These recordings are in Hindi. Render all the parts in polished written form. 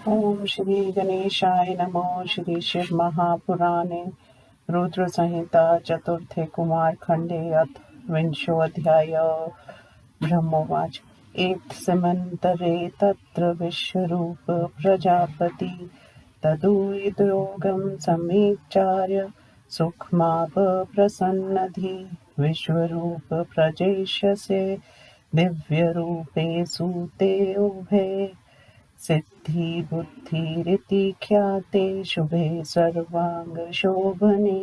ओम श्री गणेशाय नमो। श्री शिव महापुराणे रुद्र संहिता चतुर्थे कुमार खंडे अथ विंशोऽध्याय। ब्रह्मोवाच एतस्मिन्नन्तरे तत्र विश्वरूप प्रजापति तदुद्योगं समीचार्य सुखमाप प्रसन्नधि विश्वरूप प्रजेशसे दिव्यरूपे सूते उभे सिद्धि बुद्धिरिति ख्याते शुभे सर्वाङ्गशोभने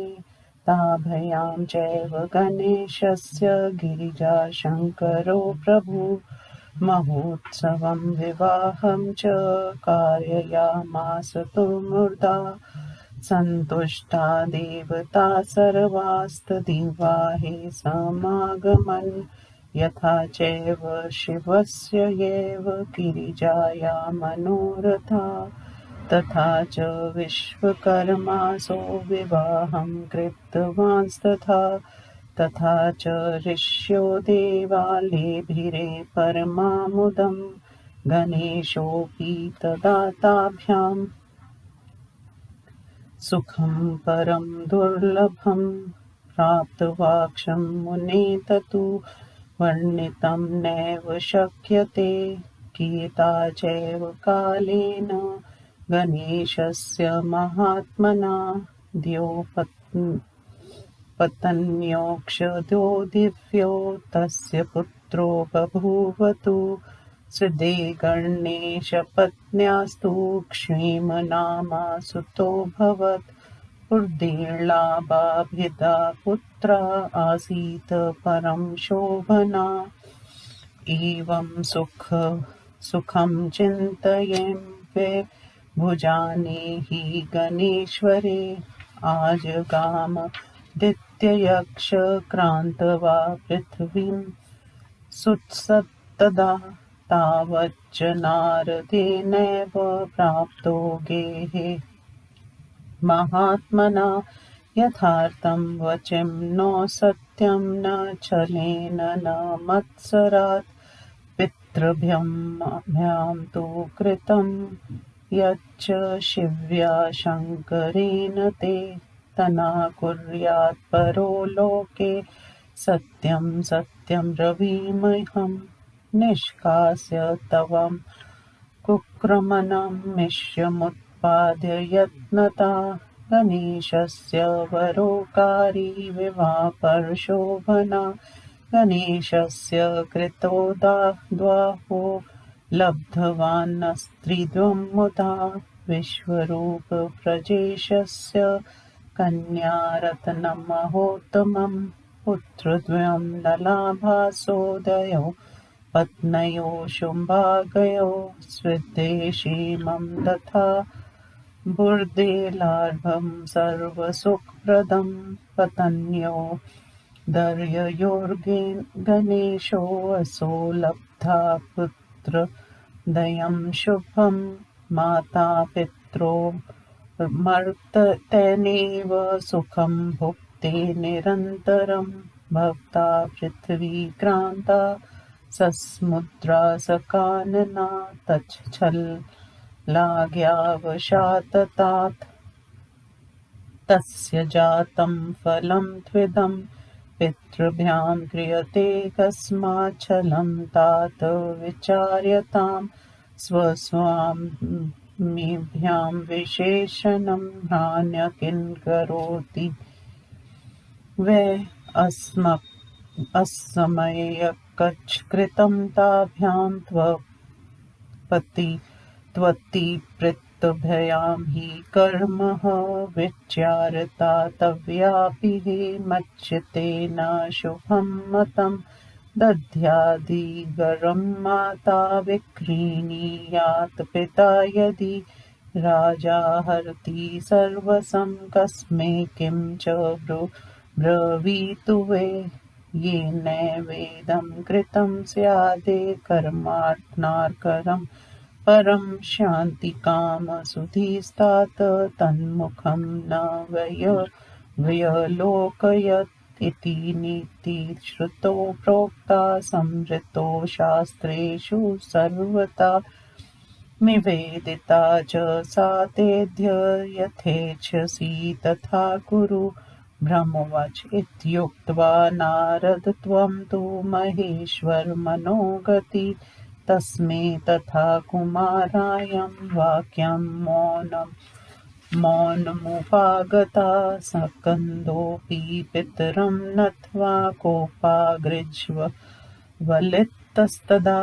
ताभयां चैव गणेशस्य गिरिजाशङ्करो प्रभु महोत्सवं विवाहं च कारयामास तु मूर्धा सन्तुष्टा देवता सर्वास्तदिवाहे समागमन् यथा चैव शिवस्य एव गिरिजाया मनोरथा तथा च विश्वकर्मासो विवाहं कृतवांस्तथा तथा च ऋष्यो देवालेभिरे परमामुदं गणेशोऽपि तदा ताभ्यां सुखं परं दुर्लभं प्राप्तवाक्षं मुने ततु वर्णितं नैव शक्यते गीता चैव कालेन गणेशस्य महात्मना पतन्योक्षदो दिव्यो तस्य पुत्रो बभूवतु हृदे गणेशपत्न्यास्तु क्षीमनामा सुतोऽभवत् उर्दिर्लाभाभिधा पुत्रा आसीत् परं शोभना एवं सुखं चिन्तयन् वे भुजाने हि गणेश्वरे आजगाम दित्ययक्ष क्रान्तवा पृथिवीं सुत्सत्तदा तावच्च नारदेनैव प्राप्तो गेहे महात्मना यथार्थं वचं नो सत्यं न छलेन न मत्सरात् पितृभ्यां तु कृतं यच्च शिव्या शङ्करेण ते तना कुर्यात् परो लोके सत्यं सत्यं ब्रवीम्यहम् निष्कास्य तवं कुक्रमणं मिष्यमुत्पाद्य यत्नता गणेशस्य वरोकारी विवाहपर्शोभना गणेशस्य कृतोदाहो लब्धवान्स्त्रिद्वं मुदा विश्वरूप प्रजेशस्य कन्यारत्नमहोत्तमं पुत्रद्वयं नलाभासोदयो पत्न्यो शुम्भागयो स्विद्देशीमं तथा बुर्देलार्भं सर्वसुखप्रदं पतन्यो गणेशोऽसौ लब्धा पुत्रदयं शुभं माता पित्रो मर्त्यतेनेव सुखं भुक्ते निरन्तरं भक्ता पृथिवी क्रान्ता सस्मुद्रा सकानना तच्छलाघ्यावशाततात् तस्य जातं फलं त्विदं पितृभ्यां क्रियते कस्माच्छलं तात विचार्यतां स्वस्वामिभ्यां विशेषणं ह्रान्य किं करोति वै अस्मय्यकृतं ताभ्यां त्वत्तिपृत्तभयां हि कर्म विचार्यता तव्यापि हि मच्यते न शुभं मतं दध्यादिगरं माता विक्रीणीयात् पिता यदि राजा हरति सर्वसं कस्मै किं च ब्रवीतु वै येनैवेदं कृतं स्यादे कर्मार्पणार्करं परं शान्तिकामसुधीस्तात् तन्मुखं न व्यलोकयत् इति नीतिश्रुतो प्रोक्ता संवृतो शास्त्रेषु सर्वथा निवेदिता च सा तेऽद्य यथेच्छसि तथा कुरु। ब्रह्मोवाच इत्युक्त्वा नारद त्वं तु महेश्वरमनोगति तस्मै तथा कुमारायं वाक्यं मौनमुपागता स्कन्दोऽपि पितरं नत्वा कोपाग्रज्वलितस्तदा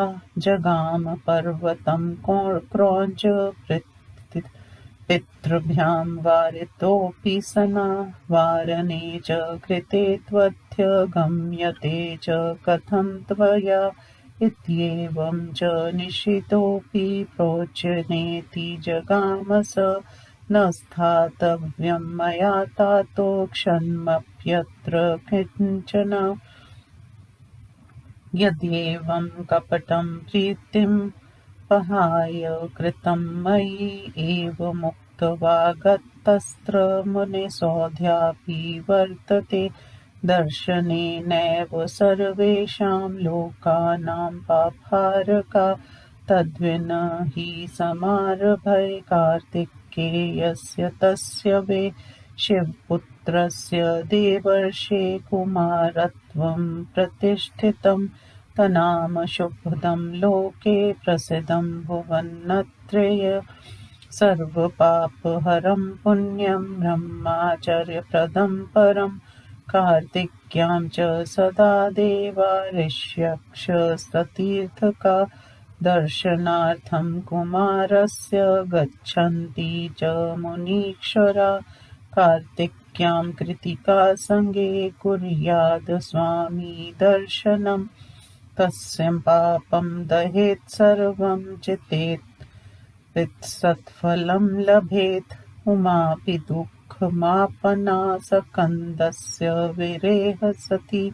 जगाम पर्वतं क्रौञ्च पितृभ्यां वारितोऽपि सना वारणे च कृते त्वद्य गम्यते च कथं त्वया इत्येवं च निशितोऽपि प्रोच्यनेति जगाम स न स्थातव्यं मया तातो क्षणमप्यत्र किञ्चन यद्येवं कपटं प्रीतिं पहाय कृतं मयि एवमुक्त्वा गतस्त्र मुनिसौध्यापि वर्तते दर्शनेनैव सर्वेषां लोकानां पापहारका तद्विना हि समारभै कार्तिकेयस्य तस्य वे शिवपुत्रस्य देवर्षे कुमारत्वं प्रतिष्ठितं तनाम शुभदं लोके प्रसिद्धं भुवनत्रये सर्वपापहरं पुण्यं ब्रह्मचर्यप्रदं परं कार्तिक्यां च सदा देवा ऋष्यक्षस्तीर्थका दर्शनार्थं कुमारस्य गच्छन्ति च मुनीश्वरा कार्तिक्यां कृतिका संगे कुर्याद् स्वामी दर्शनम् तस्य पापं दहेत् सर्वं चितेत् पित्सत्फलं लभेत् उमापि दुःखमापना स्कन्दस्य विरेह सती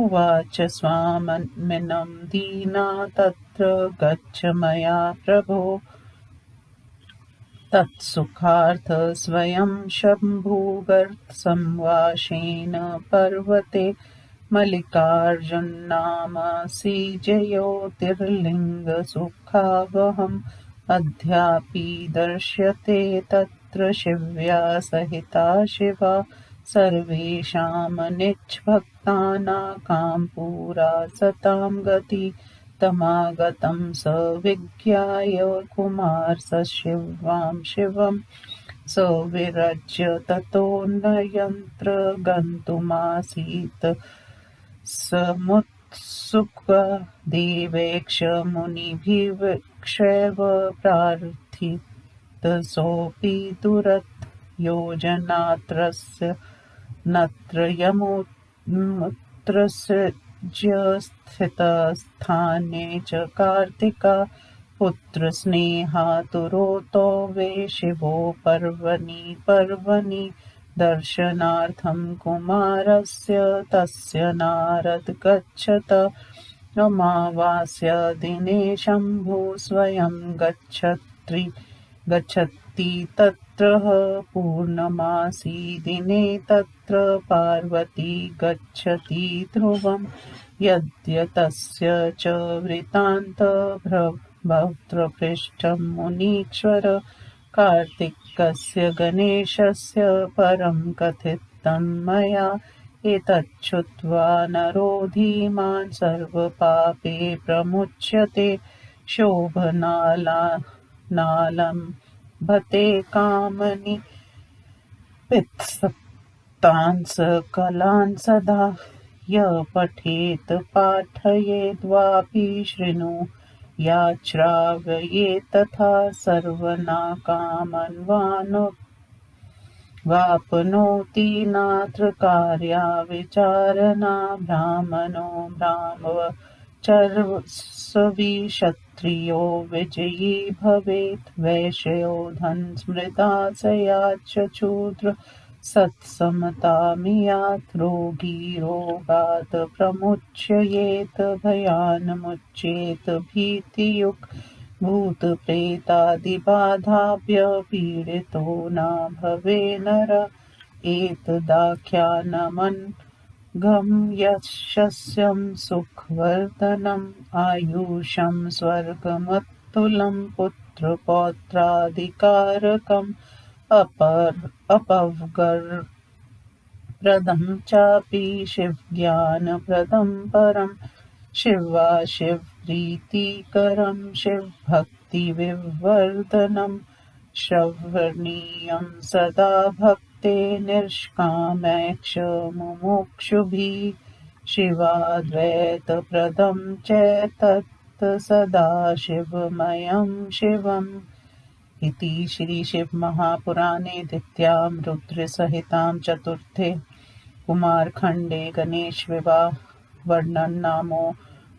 उवाच स्वामिनं दीना तत्र गच्छ मया प्रभो तत्सुखार्थ स्वयं शम्भुगर्तसंवासेन पर्वते मल्लिकार्जुननाम ज्योतिर्लिङ्गसुखावहम् अद्यापि दर्श्यते तत्र शिव्या सहिता शिवा सर्वेषां निजभक्तानां पुरा सतां गति तमागतं स विज्ञाय कुमार स शिवं स विरज्य ततो न यत्र गन्तुमासीत् समुत्सुकः देवेक्ष मुनिभिर्विक्षेव प्रार्थितसोऽपि दूरत् योजनात्रस्य नत्र यमुत्रस्य स्थितस्थाने च कार्तिका पुत्रस्नेहातुरोतो वे शिवो पर्वणि दर्शनार्थं कुमारस्य तस्य नारद गच्छत अमावास्यादिने शम्भुः स्वयं गच्छति तत्र पूर्णमासी दिने तत्र पार्वती गच्छति ध्रुवम् यद्यतस्य च वृत्तान्तभवत्रपृष्ठं मुनीश्वर कार्तिकस्य गणेशस्य परं कथितं मया एतच्छ्रुत्वा नरो धीमान् सर्वपापे प्रमुच्यते शोभनालं भते कामनि पित्सक्तान् सकलान् सदा य पठेत् पाठयेद्वापि शृणु याच्रावयेत् तथा सर्वनाकामन्वान् वाप्नोति नात्र कार्या विचारणा ब्राह्मणो ब्राह्मवचर्वसवि क्षत्रियो विजयी भवेत् वैश्यो धनस्मृताशयाच्च शूद्र सत्समतामियात् रोगी रोगात् प्रमुच्येत भयान्मुच्येत भीतियुक् भूतप्रेतादिबाधाभ्य पीडितो न भवे नर एतदाख्यानमनघं यशस्यं सुखवर्धनम् आयुषं स्वर्गमतुलं पुत्र पौत्राधिकारकम् अपवगरप्रदं चापि शिवज्ञानप्रदं परम् शिवा शिवप्रीतिकरं शिवभक्तिविवर्धनम् श्रवणीयं सदा भक्ते निष्कामैक्षमुमुक्षुभिः शिवाद्वैतप्रदं च तत् सदा शिवमयं शिवम् इति श्रीशिवमहापुराणे द्वितीयां रुद्रसंहितां चतुर्थे कुमारखण्डे गणेशविवाह वर्णन नामो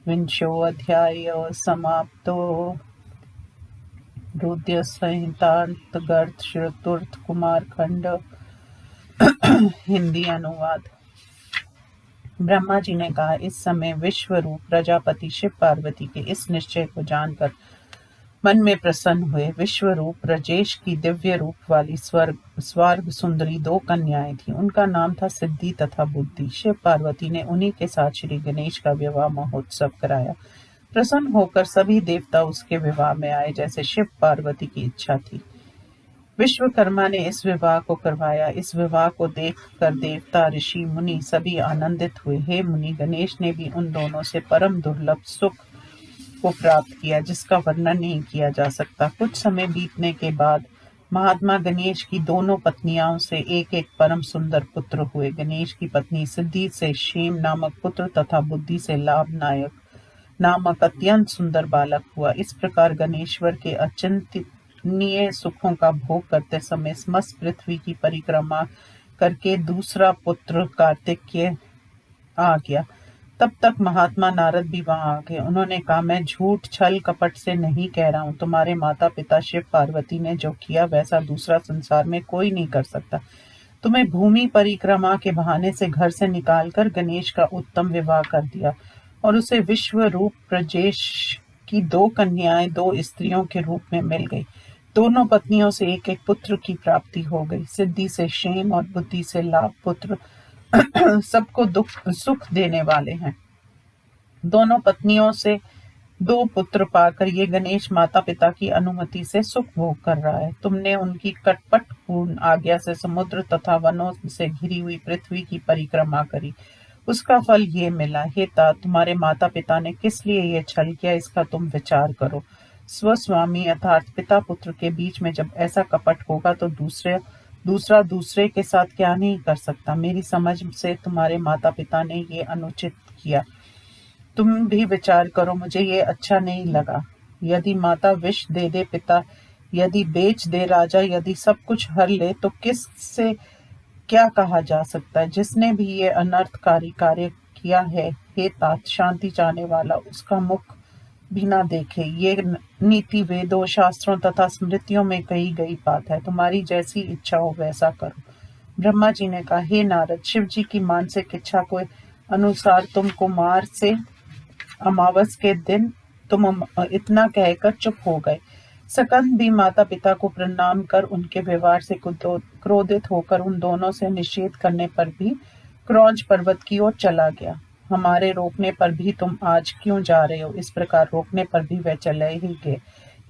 विंशोऽध्यायः समाप्तो। रुद्रसंहितान्तर्गत चतुर्थ कुमारखंड। हिंदी अनुवाद। ब्रह्मा जी ने कहा, इस समय विश्वरूप प्रजापति शिव पार्वती के इस निश्चय को जानकर मन में प्रसन्न हुए। विश्वरूप ब्रजेश की दिव्य रूप वाली स्वर्ग सुंदरी दो कन्याएं थीं। उनका नाम था सिद्धि तथा बुद्धि। शिव पार्वती ने उन्हीं के साथ श्री गणेश का विवाह महोत्सव कराया। प्रसन्न होकर सभी देवता उसके विवाह में आए, जैसे शिव पार्वती की इच्छा थी। विश्वकर्मा ने इस विवाह को करवाया। इस विवाह को देखकर देवता, ऋषि, मुनि सभी आनंदित हुए। हे मुनि, गणेश ने भी उन दोनों से परम दुर्लभ सुख को प्राप्त किया, जिसका वर्णन नहीं किया जा सकता। कुछ समय बीतने के बाद महात्मा गणेश की दोनों पत्नियों से एक एक परम सुंदर पुत्र हुए। गणेश की पत्नी सिद्धि से क्षेम नामक पुत्र तथा बुद्धि से लाभ नामक अत्यंत सुंदर बालक हुआ। इस प्रकार गणेश्वर के अचिंतनीय सुखों का भोग करते समय समस्त पृथ्वी की परिक्रमा करके दूसरा पुत्र कार्तिकेय आ गया। तब तक महात्मा नारद भी वहां आ गए। उन्होंने कहा, मैं झूठ छल कपट से नहीं कह रहा हूँ। तुम्हारे माता पिता शिव पार्वती ने जो किया वैसा दूसरा संसार में कोई नहीं कर सकता। तुम्हें भूमि परिक्रमा के बहाने से घर से निकालकर गणेश का उत्तम विवाह कर दिया और उसे विश्व रूप ब्रजेश की दो कन्याएं दो स्त्रियों के रूप में मिल गई। दोनों पत्नियों से एक एक पुत्र की प्राप्ति हो गई। सिद्धि से क्षेम और बुद्धि से लाभ पुत्र सबको सुख देने वाले हैं। दोनों पत्नियों से दो पुत्र पाकर ये गणेश माता पिता की अनुमति से सुख भोग कर रहा है। तुमने उनकी कटपट पूर्ण आज्ञा से समुद्र तथा वनों से घिरी हुई पृथ्वी की परिक्रमा करी। उसका फल ये मिला। हे तात, तुम्हारे माता पिता ने किस लिए ये छल किया, इसका तुम विचार करो। स्वस्वामी अर्थात पिता पुत्र के बीच में जब ऐसा कपट होगा तो दूसरा दूसरे के साथ क्या नहीं कर सकता। मेरी समझ से तुम्हारे माता पिता ने ये अनुचित किया। तुम भी विचार करो, मुझे ये अच्छा नहीं लगा। यदि माता विष दे दे, पिता यदि बेच दे, राजा यदि सब कुछ हर ले, तो किस से क्या कहा जा सकता है। जिसने भी ये अनर्थकारी कार्य किया है, हे तात, शांति चाहने वाला उसका मुख भी ना देखे। ये नीति वेदों, शास्त्रों तथा स्मृतियों में कही गई बात है। तुम्हारी जैसी इच्छा हो वैसा करो। ब्रह्मा जी ने कहा, हे नारद, शिव जी की मानसिक इच्छा के अनुसार तुम कुमार से अमावस के दिन तुम इतना कहकर चुप हो गए। सकंद भी माता पिता को प्रणाम कर उनके व्यवहार से क्रोधित होकर उन दोनों से निषेध करने पर भी क्रौंच पर्वत की ओर चला गया। हमारे रोकने पर भी तुम आज क्यों जा रहे हो? इस प्रकार रोकने पर भी वह चले ही गए।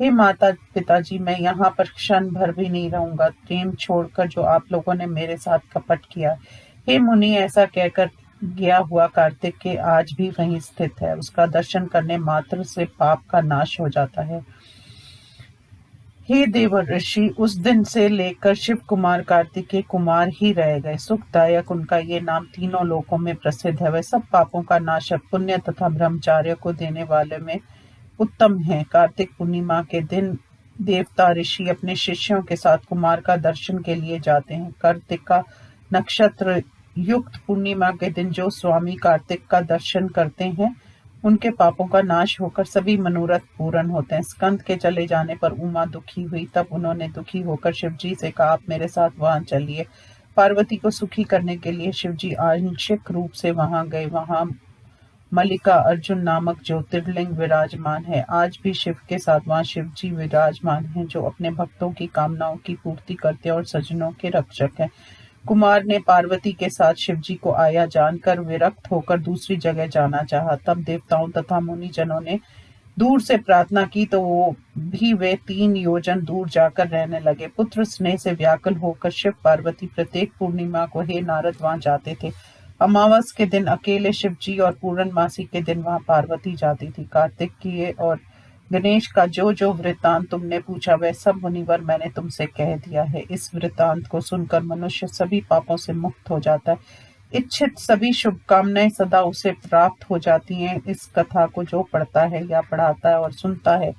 हे माता पिताजी, मैं यहाँ पर क्षण भर भी नहीं रहूंगा, प्रेम छोड़कर जो आप लोगों ने मेरे साथ कपट किया। हे मुनि, ऐसा कहकर गया हुआ कार्तिक के आज भी वहीं स्थित है। उसका दर्शन करने मात्र से पाप का नाश हो जाता है। हे देव ऋषि, उस दिन से लेकर शिव कुमार कार्तिकेय कुमार ही रह गए। सुखदायक उनका ये नाम तीनों लोकों में प्रसिद्ध है। वह सब पापों का नाशक, पुण्य तथा ब्रह्मचार्य को देने वाले में उत्तम है। कार्तिक पूर्णिमा के दिन देवता ऋषि अपने शिष्यों के साथ कुमार का दर्शन के लिए जाते हैं। कार्तिका नक्षत्र युक्त पूर्णिमा के दिन जो स्वामी कार्तिक का दर्शन करते हैं, उनके पापों का नाश होकर सभी मनोरथ पूर्ण होते हैं। स्कंद के चले जाने पर उमा दुखी हुई। तब उन्होंने दुखी होकर शिवजी से कहा, आप मेरे साथ वहां चलिए। पार्वती को सुखी करने के लिए शिवजी आंशिक रूप से वहां गए। वहां मल्लिका अर्जुन नामक ज्योतिर्लिंग विराजमान है। आज भी शिव के साथ वहां शिवजी विराजमान हैं, जो अपने भक्तों की कामनाओं की पूर्ति करते और सज्जनों के रक्षक हैं। कुमार ने पार्वती के साथ शिवजी को आया जानकर विरक्त होकर दूसरी जगह जाना चाहा। तब देवताओं तथा मुनिजनों ने दूर से प्रार्थना की तो वो भी वे 3 योजन दूर जाकर रहने लगे। पुत्र स्नेह से व्याकुल होकर शिव पार्वती प्रत्येक पूर्णिमा को हे नारद वहां जाते थे। अमावस के दिन अकेले शिव जी और पूर्णमासी के दिन वहां पार्वती जाती थी। कार्तिकेय और गणेश का जो जो वृत्तांत तुमने पूछा वह सब मुनिवर मैंने तुमसे कह दिया है। इस वृत्तांत को सुनकर मनुष्य सभी पापों से मुक्त हो जाता है। इच्छित सभी शुभकामनाएं सदा उसे प्राप्त हो जाती हैं। इस कथा को जो पढ़ता है या पढ़ाता है और सुनता है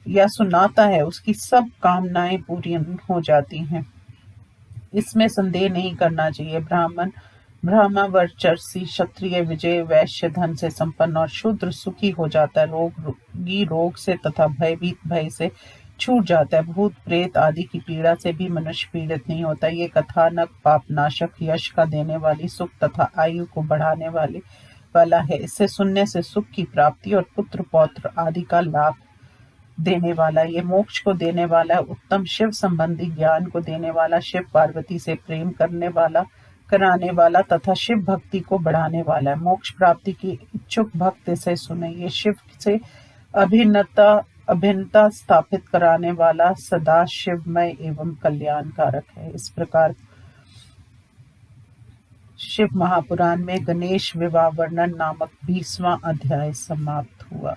या सुनाता है उसकी सब कामनाएं पूरी हो जाती हैं। इसमें संदेह नहीं करना चाहिए। ब्राह्मण ब्रह्मावर्चस्वी क्षत्रिय विजय वैश्य धन से संपन्न और शूद्र सुखी हो जाता है। रोगी रोग से तथा भयभीत भय से छूट जाता है। भूत प्रेत आदि की पीड़ा से भी मनुष्य पीड़ित नहीं होता। ये कथानक पापनाशक, यश का देने वाली, सुख तथा आयु को बढ़ाने वाला है। इसे सुनने से सुख की प्राप्ति और पुत्र पौत्र आदि का लाभ देने वाला, ये मोक्ष को देने वाला, उत्तम शिव संबंधी ज्ञान को देने वाला, शिव पार्वती से प्रेम कराने वाला तथा शिव भक्ति को बढ़ाने वाला है। मोक्ष प्राप्ति की इच्छुक भक्त इसे सुने। ये शिव से अभिन्नता स्थापित कराने वाला, सदा शिवमय एवं कल्याणकारक है। इस प्रकार शिव महापुराण में गणेश विवाह वर्णन नामक 20वां अध्याय समाप्त हुआ।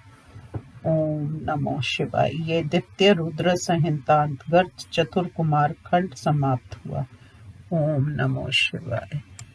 ओम नमो शिवाय। ये द्वितीय रुद्र संहितांतर्गत चतुर कुमार खंड समाप्त हुआ। ओम नमो शिवाय।